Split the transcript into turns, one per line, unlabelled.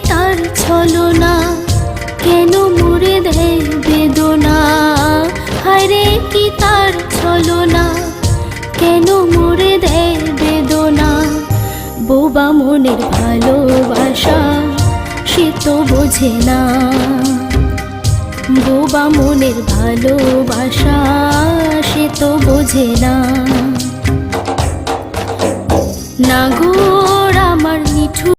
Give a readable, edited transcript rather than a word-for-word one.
তার ছলনা, কেন মুড়ে দেয় বেদনা। হায়রে কি তার ছলনা, কেন মুড়ে দেয় বেদনা। বোবা মনের ভালোবাসা সে তো বোঝে না, বোবা মনের ভালোবাসা সে তো বোঝে না। নাগর আমার নিঠুর